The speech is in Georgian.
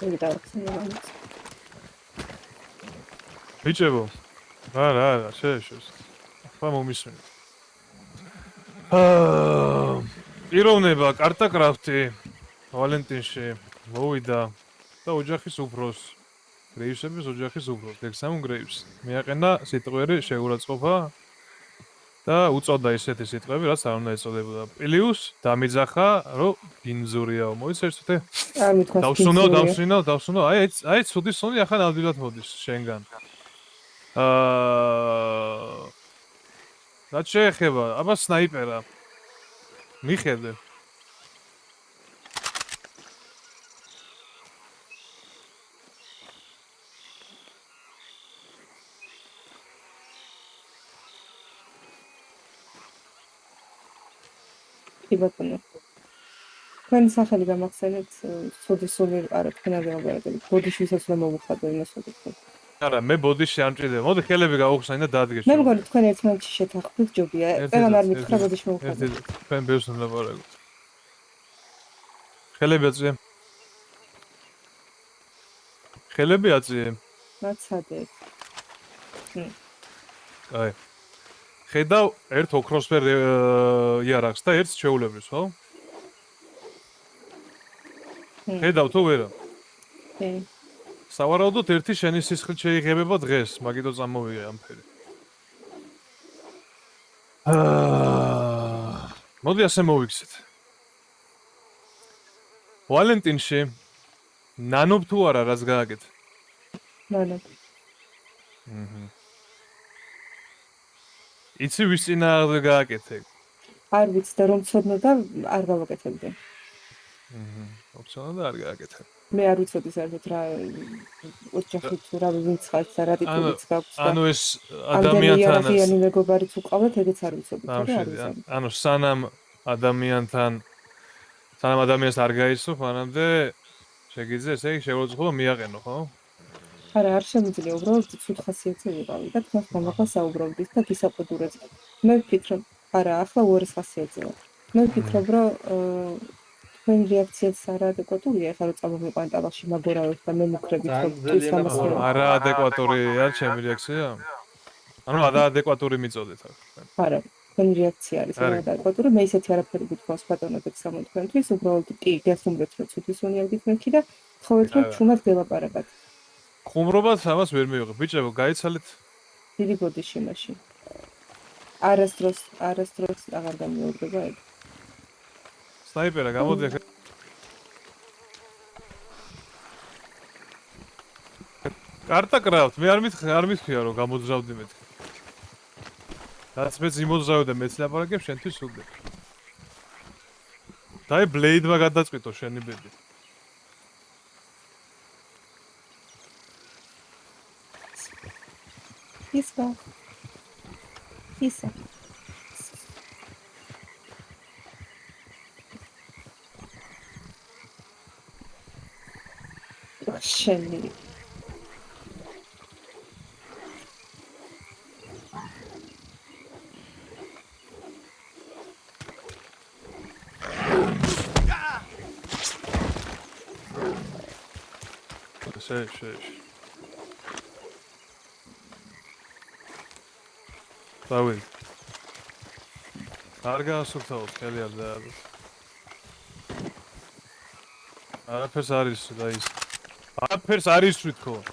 იგი დავხსენე. ბიჭებო. რა, შეეშოს. ახლა მომისმენთ. პიროვნება კარტაკრაფტი ვალენტინში მოვიდა და ოჯახის უფროს გრეივსების ოჯახის უფროს ლექსამ გრეივს მიაყენა სიტყვიერი შეურაცხყოფა და უწოდა ისეთი სიტყვები, რაც არ უნდა ეწოდებოდა. პლიუს დამიძახა, რომ ბინძურიაო. მოიცეს თე? დავსუნო. აი ცუდი სუნი ახლა ნამდვილად მოდის შენგან. რაც შეეხება, აბა სნაიპერა. მიხედე. კი ბატონო. თქვენი სახელი გამახსენეთ, ცუდი სული არა თქვენ არ გავაგარებთ. ბოდიშისაც უნდა მოვუხადო იმას ვთქვით. არა, მე ბოდიში არ მჭირდება. მოდი ხელები გავუხსნი და დადგეს. მე მგონი თქვენ ერთმანეთში შეთანხმდით ჯობია. წეგან არ მითხრა ბოდიში მოვუხადო. თქვენ ბევრს უნდა ვარაგოთ. ხელები აწვიე. ხელები აწვიე. მაცადე. აი. ხედავ ერთ ოქროსფერ იარაღს და ერთ ჩვეულებრივს, ხო? ხედავ თუ ვერა? კი. სავარაუდოდ ერთი შენი სისხლით შეიღებება დღეს, მაგიტო წამოვიღე ამ ფერი. მოდი ასე მოვიქცეთ. ვალენტინში ნანობ თუ არა რაც გააკეთე? ნანობ. იცი ვის წინააღმდეგ გააკეთე? არ ვიცი და რომ ცოდნო და არ გავაკეთებდი. ოფციონალ და არ გააკეთე. მე არ ვიცოდი საერთოდ რა ოჯახით რა ვინც ხართ და რა ტიტულიც გაქვს და ანუ ეს ადამიანთანაც ადამიანთან მეგობარიც უყავდათ, ეგეც არ ვიცოდი და არ ვიცოდი. ანუ სანამ ადამიანს არ გაიცნობ, მანამდე შეგიძლია ესე იგი შეურაცხყოფა მიაყენო, ხო? არა, არ შემიძლია, უბრალოდ ცუდ ხასიათზე ვიყავი და თქვენ ხმამაღლა საუბრობდით და გისაყუდურეთ. მე ვფიქრობ, არა, ახლა უარეს ხასიათზეა. მე ვფიქრობ, რომ თქვენი რეაქციაც არაადეკვატურია, ახლა რომ წამოვიყვანეთ ტალახში მაგორავებს და მე მუქრებით რომ ის ამას არაადეკვატურია ჩემი რეაქცია? ანუ არაადეკვატური მიწოდეთ ახლა. არა, თქვენი რეაქცია არის არაადეკვატური, მე ისეთი არაფერი გითხოვს ბატონო დექსამო თქვენთვის, უბრალოდ კი გასუმრეთ რომ ცუდი სუნი არ გიქნებთ და თხოვეთ რომ ჩუმად გელაპარაკოთ. ხუმრობაც ამას ვერ მივიღებ. ბიჭებო, გაიცალეთ. დიდი ბოდიში მაშინ. არასდროს აღარ გამიორდება ეგ. სნაიპერა გამოდი ახლა. კარტაკრაფტ, მე არ მithქია რომ გამოძრავდი მეთქი. რაც მეც იმოძრავე და მეც ლაპარაკებ შენთვის სულდება. დაი ბლეიდმა გადაწყვიტო შენი ბედი. ისა. შენი. შეეშ. დავი. არ გაასუფთავოთ ხელი არ დააბეს. არაფერს არის და ის. არაფერს არის თვითონ.